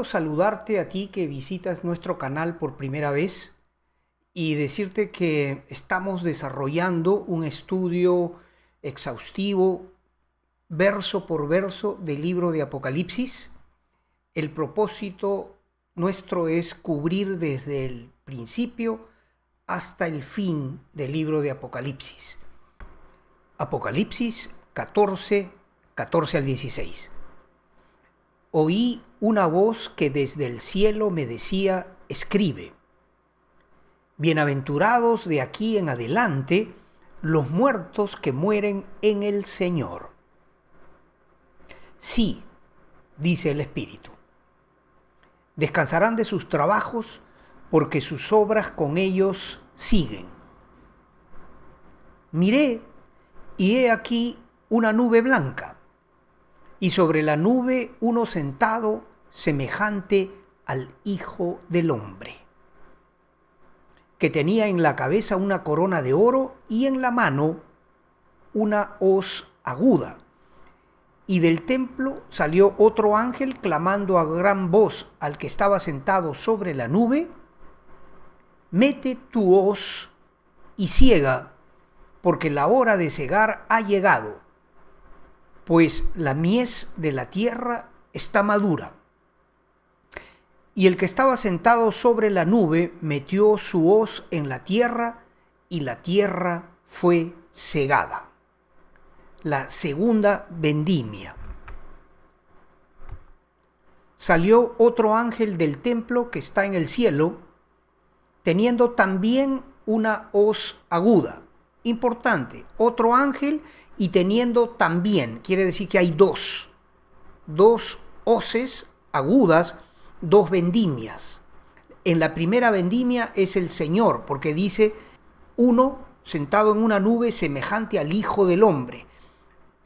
quiero saludarte a ti que visitas nuestro canal por primera vez y decirte que estamos desarrollando un estudio exhaustivo, verso por verso, del libro de Apocalipsis. El propósito nuestro es cubrir desde el principio hasta el fin del libro de Apocalipsis. Apocalipsis 14, 14 al 16. Oí una voz que desde el cielo me decía: escribe. Bienaventurados de aquí en adelante los muertos que mueren en el Señor. Sí, dice el Espíritu. Descansarán de sus trabajos porque sus obras con ellos siguen. Miré y he aquí una nube blanca, y sobre la nube uno sentado semejante al Hijo del Hombre, que tenía en la cabeza una corona de oro y en la mano una hoz aguda. Y del templo salió otro ángel clamando a gran voz al que estaba sentado sobre la nube: mete tu hoz y siega, porque la hora de segar ha llegado, pues la mies de la tierra está madura. Y el que estaba sentado sobre la nube metió su hoz en la tierra, y la tierra fue segada. La segunda vendimia. Salió otro ángel del templo que está en el cielo, teniendo también una hoz aguda. Importante, otro ángel y teniendo también, quiere decir que hay dos hoces agudas, dos vendimias. En la primera vendimia es el Señor, porque dice uno sentado en una nube semejante al Hijo del Hombre.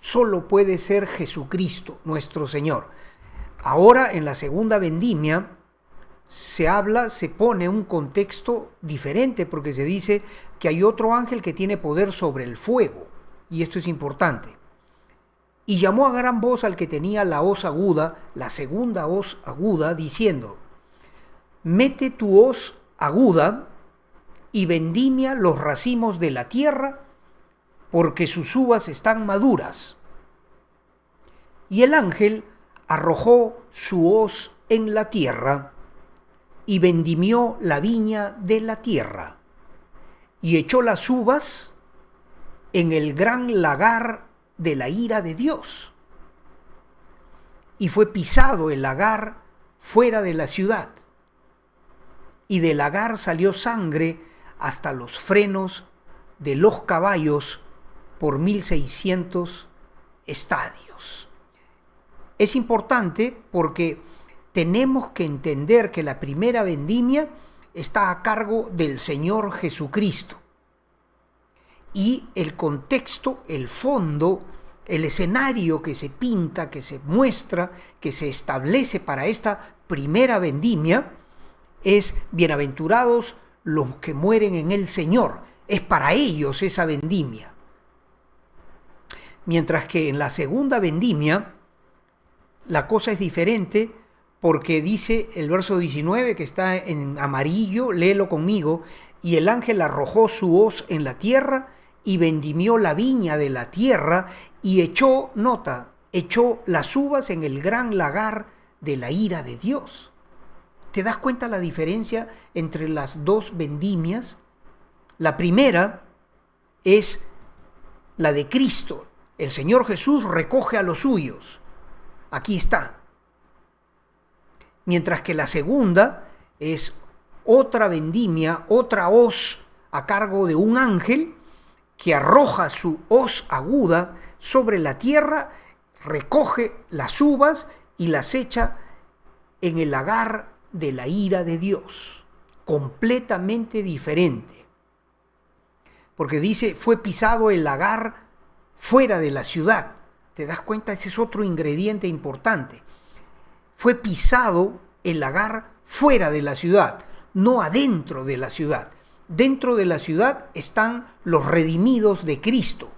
Solo puede ser Jesucristo, nuestro Señor. Ahora, en la segunda vendimia, se pone un contexto diferente, porque se dice que hay otro ángel que tiene poder sobre el fuego, y esto es importante. Y llamó a gran voz al que tenía la hoz aguda, la segunda hoz aguda, diciendo: mete tu hoz aguda y vendimia los racimos de la tierra, porque sus uvas están maduras. Y el ángel arrojó su hoz en la tierra y vendimió la viña de la tierra, y echó las uvas en el gran lagar de la ira de Dios. Y fue pisado el lagar fuera de la ciudad, y del lagar salió sangre hasta los frenos de los caballos por 1600 estadios. Es importante porque tenemos que entender que la primera vendimia está a cargo del Señor Jesucristo. Y el contexto, el fondo, el escenario que se pinta, que se muestra, que se establece para esta primera vendimia es: bienaventurados los que mueren en el Señor. Es para ellos esa vendimia. Mientras que en la segunda vendimia la cosa es diferente, porque dice el verso 19, que está en amarillo, léelo conmigo: y el ángel arrojó su hoz en la tierra y vendimió la viña de la tierra y echó las uvas en el gran lagar de la ira de Dios. ¿Te das cuenta la diferencia entre las dos vendimias? La primera es la de Cristo. El Señor Jesús recoge a los suyos. Aquí está. Mientras que la segunda es otra vendimia, otra hoz a cargo de un ángel que arroja su hoz aguda sobre la tierra, recoge las uvas y las echa en el lagar de la ira de Dios. Completamente diferente. Porque dice: fue pisado el lagar fuera de la ciudad. ¿Te das cuenta? Ese es otro ingrediente importante. Fue pisado el lagar fuera de la ciudad, no adentro de la ciudad. Dentro de la ciudad están los redimidos de Cristo.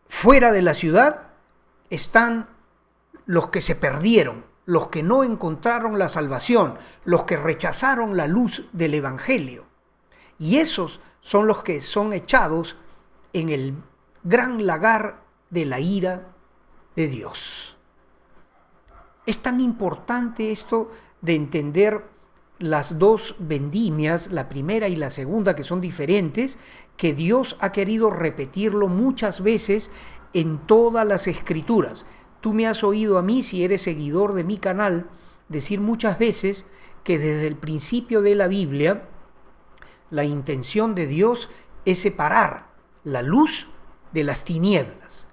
Fuera de la ciudad están los que se perdieron, los que no encontraron la salvación, los que rechazaron la luz del Evangelio. Y esos son los que son echados en el gran lagar de la ira de Dios. Es tan importante esto de entender las dos vendimias, la primera y la segunda, que son diferentes, que Dios ha querido repetirlo muchas veces en todas las Escrituras. Tú me has oído a mí, si eres seguidor de mi canal, decir muchas veces que desde el principio de la Biblia, la intención de Dios es separar la luz de las tinieblas.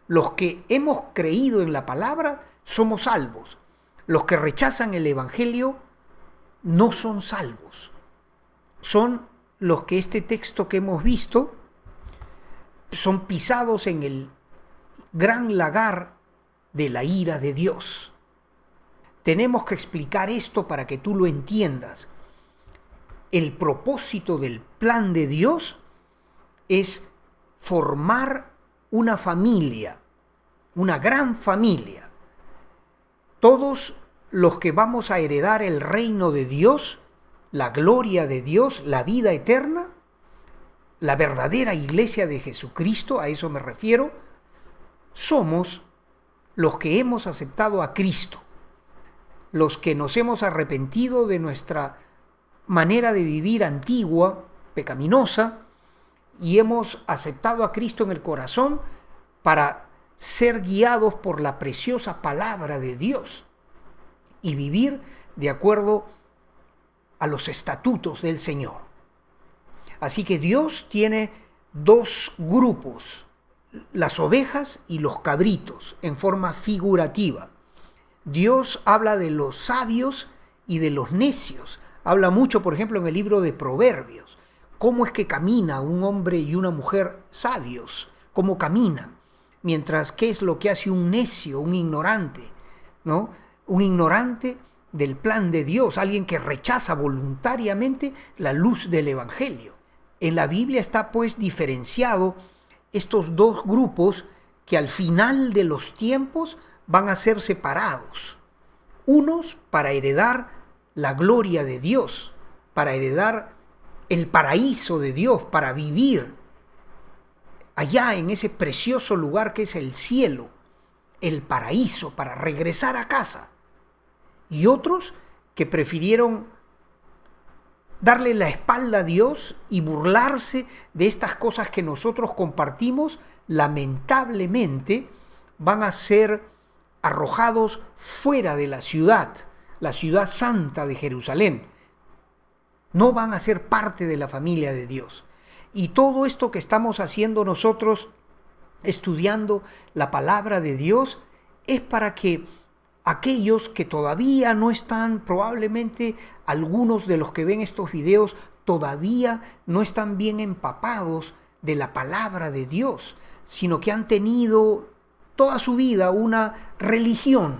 Los que hemos creído en la palabra somos salvos. Los que rechazan el Evangelio no son salvos. Son los que este texto que hemos visto son pisados en el gran lagar de la ira de Dios. Tenemos que explicar esto para que tú lo entiendas. El propósito del plan de Dios es formar una familia, una gran familia. Todos los que vamos a heredar el reino de Dios, la gloria de Dios, la vida eterna, la verdadera iglesia de Jesucristo, a eso me refiero, somos los que hemos aceptado a Cristo, los que nos hemos arrepentido de nuestra manera de vivir antigua, pecaminosa, y hemos aceptado a Cristo en el corazón para ser guiados por la preciosa palabra de Dios y vivir de acuerdo a los estatutos del Señor. Así que Dios tiene dos grupos, las ovejas y los cabritos, en forma figurativa. Dios habla de los sabios y de los necios. Habla mucho, por ejemplo, en el libro de Proverbios. ¿Cómo es que camina un hombre y una mujer sabios? ¿Cómo caminan? Mientras, ¿qué es lo que hace un necio, un ignorante? ¿No? Un ignorante del plan de Dios, alguien que rechaza voluntariamente la luz del Evangelio. En la Biblia está pues diferenciado estos dos grupos que al final de los tiempos van a ser separados. Unos para heredar la gloria de Dios, para heredar el paraíso de Dios, para vivir allá en ese precioso lugar que es el cielo, el paraíso, para regresar a casa. Y otros que prefirieron darle la espalda a Dios y burlarse de estas cosas que nosotros compartimos, lamentablemente van a ser arrojados fuera de la ciudad santa de Jerusalén. No van a ser parte de la familia de Dios. Y todo esto que estamos haciendo nosotros, estudiando la palabra de Dios, es para que aquellos que todavía no están, probablemente algunos de los que ven estos videos, todavía no están bien empapados de la palabra de Dios, sino que han tenido toda su vida una religión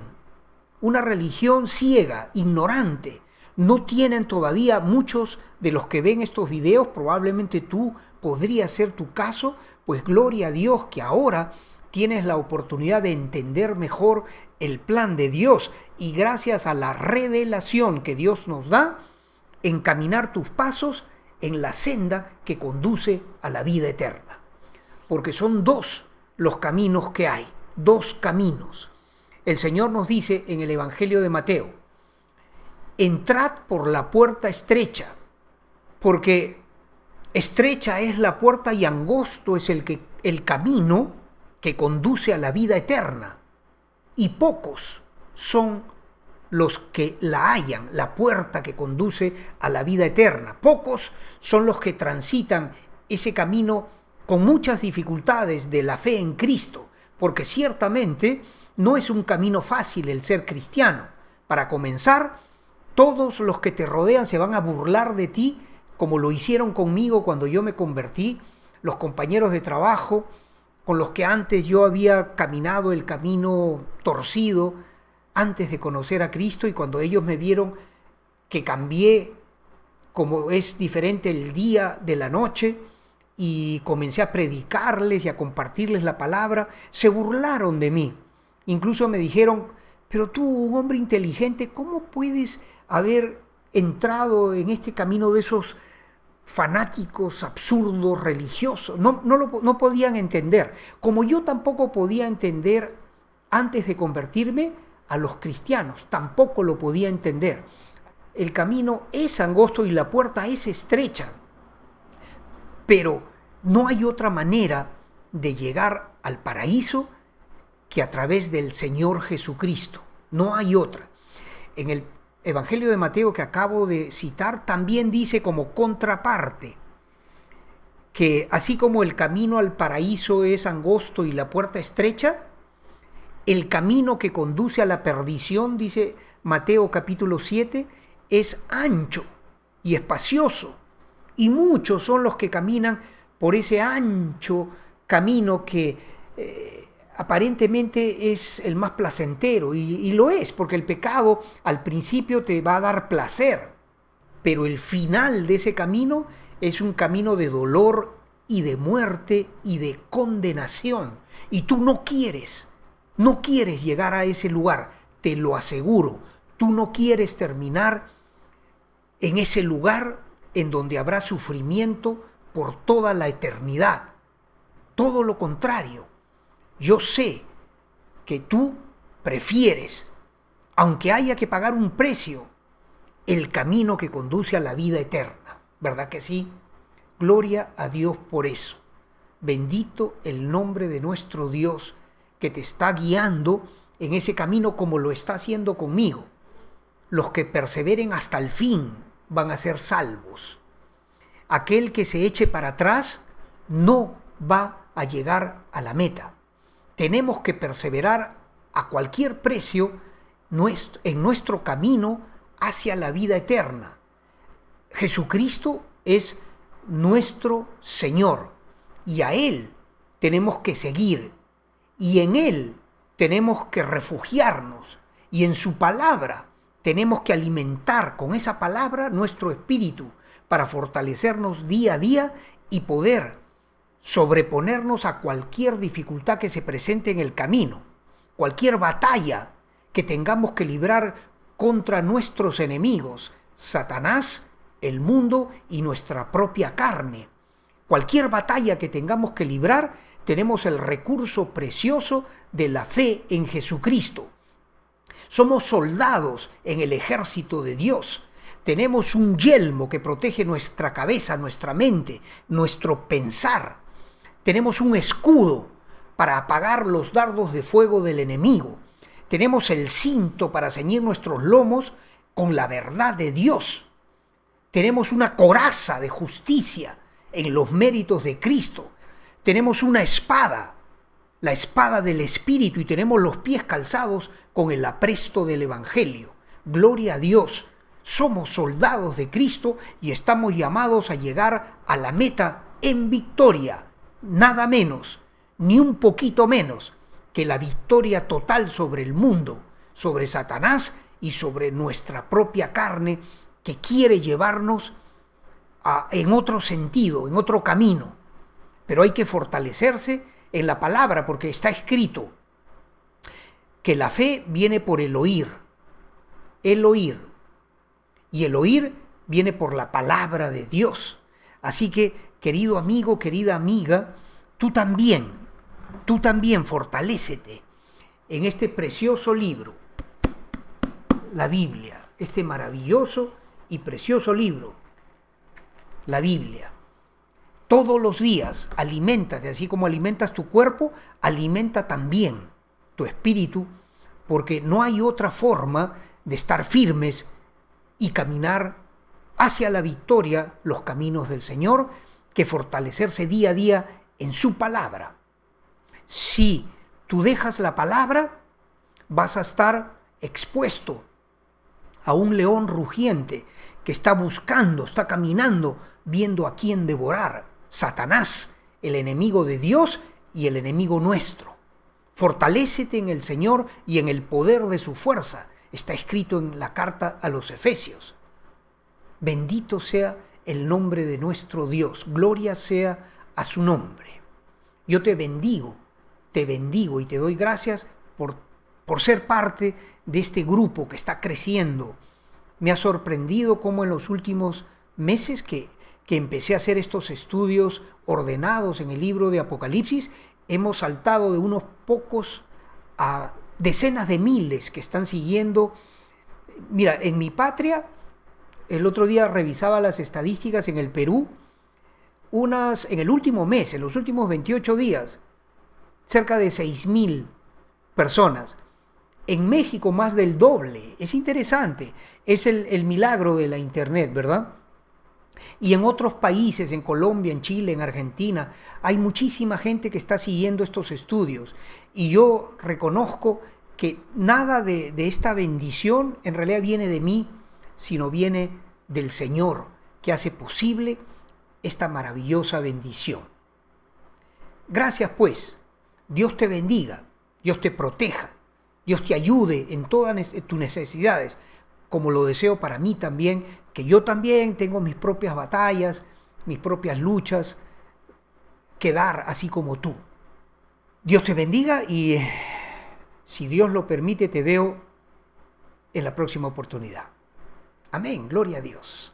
ciega, ignorante. No tienen todavía, muchos de los que ven estos videos, probablemente tú podría ser tu caso, pues gloria a Dios que ahora tienes la oportunidad de entender mejor el plan de Dios y gracias a la revelación que Dios nos da, encaminar tus pasos en la senda que conduce a la vida eterna. Porque son dos los caminos que hay, dos caminos. El Señor nos dice en el Evangelio de Mateo: entrad por la puerta estrecha, porque estrecha es la puerta y angosto es el camino que conduce a la vida eterna, y pocos son los que la hallan, la puerta que conduce a la vida eterna. Pocos son los que transitan ese camino con muchas dificultades de la fe en Cristo, porque ciertamente no es un camino fácil el ser cristiano. Para comenzar, todos los que te rodean se van a burlar de ti, como lo hicieron conmigo cuando yo me convertí, los compañeros de trabajo, con los que antes yo había caminado el camino torcido antes de conocer a Cristo, y cuando ellos me vieron que cambié, como es diferente el día de la noche, y comencé a predicarles y a compartirles la palabra, se burlaron de mí. Incluso me dijeron: Pero tú, un hombre inteligente, ¿cómo puedes haber entrado en este camino de esos fanáticos absurdos religiosos? No podían entender. Como yo tampoco podía entender antes de convertirme a los cristianos, tampoco lo podía entender. El camino es angosto y la puerta es estrecha, pero no hay otra manera de llegar al paraíso que a través del Señor Jesucristo. No hay otra. En el Evangelio de Mateo que acabo de citar también dice como contraparte que así como el camino al paraíso es angosto y la puerta estrecha, el camino que conduce a la perdición, dice Mateo capítulo 7, es ancho y espacioso, y muchos son los que caminan por ese ancho camino que aparentemente es el más placentero, y lo es, porque el pecado al principio te va a dar placer, pero el final de ese camino es un camino de dolor y de muerte y de condenación, y tú no quieres llegar a ese lugar, te lo aseguro. Tú no quieres terminar en ese lugar en donde habrá sufrimiento por toda la eternidad. Todo lo contrario. Yo sé que tú prefieres, aunque haya que pagar un precio, el camino que conduce a la vida eterna. ¿Verdad que sí? Gloria a Dios por eso. Bendito el nombre de nuestro Dios que te está guiando en ese camino como lo está haciendo conmigo. Los que perseveren hasta el fin van a ser salvos. Aquel que se eche para atrás no va a llegar a la meta. Tenemos que perseverar a cualquier precio en nuestro camino hacia la vida eterna. Jesucristo es nuestro Señor y a Él tenemos que seguir y en Él tenemos que refugiarnos y en su palabra tenemos que alimentar con esa palabra nuestro espíritu para fortalecernos día a día y poder sobreponernos a cualquier dificultad que se presente en el camino, cualquier batalla que tengamos que librar contra nuestros enemigos, Satanás, el mundo y nuestra propia carne. Cualquier batalla que tengamos que librar, tenemos el recurso precioso de la fe en Jesucristo. Somos soldados en el ejército de Dios. Tenemos un yelmo que protege nuestra cabeza, nuestra mente, nuestro pensar. Tenemos un escudo para apagar los dardos de fuego del enemigo. Tenemos el cinto para ceñir nuestros lomos con la verdad de Dios. Tenemos una coraza de justicia en los méritos de Cristo. Tenemos una espada, la espada del Espíritu, y tenemos los pies calzados con el apresto del Evangelio. Gloria a Dios. Somos soldados de Cristo y estamos llamados a llegar a la meta en victoria. Nada menos, ni un poquito menos, que la victoria total sobre el mundo, sobre Satanás y sobre nuestra propia carne que quiere llevarnos en otro sentido, en otro camino. Pero hay que fortalecerse en la palabra porque está escrito que la fe viene por el oír. Y el oír viene por la palabra de Dios. Así que, querido amigo, querida amiga, tú también fortalécete en este precioso libro, la Biblia, este maravilloso y precioso libro, la Biblia. Todos los días aliméntate, así como alimentas tu cuerpo, alimenta también tu espíritu, porque no hay otra forma de estar firmes y caminar hacia la victoria, los caminos del Señor, que fortalecerse día a día en su palabra. Si tú dejas la palabra, vas a estar expuesto a un león rugiente que está buscando, está caminando, viendo a quién devorar. Satanás, el enemigo de Dios y el enemigo nuestro. Fortalécete en el Señor y en el poder de su fuerza. Está escrito en la carta a los Efesios. Bendito sea el nombre de nuestro Dios. Gloria sea a su nombre. Yo te bendigo y te doy gracias por ser parte de este grupo que está creciendo. Me ha sorprendido cómo en los últimos meses que empecé a hacer estos estudios ordenados en el libro de Apocalipsis, hemos saltado de unos pocos a decenas de miles que están siguiendo. Mira, en mi patria, el otro día revisaba las estadísticas en el Perú, en el último mes, en los últimos 28 días, cerca de 6.000 personas. En México más del doble. Es interesante. Es el milagro de la internet, ¿verdad? Y en otros países, en Colombia, en Chile, en Argentina, hay muchísima gente que está siguiendo estos estudios. Y yo reconozco que nada de esta bendición en realidad viene de mí, sino viene del Señor, que hace posible esta maravillosa bendición. Gracias pues. Dios te bendiga, Dios te proteja, Dios te ayude en todas tus necesidades, como lo deseo para mí también, que yo también tengo mis propias batallas, mis propias luchas que dar, así como tú. Dios te bendiga y si Dios lo permite, te veo en la próxima oportunidad. Amén, gloria a Dios.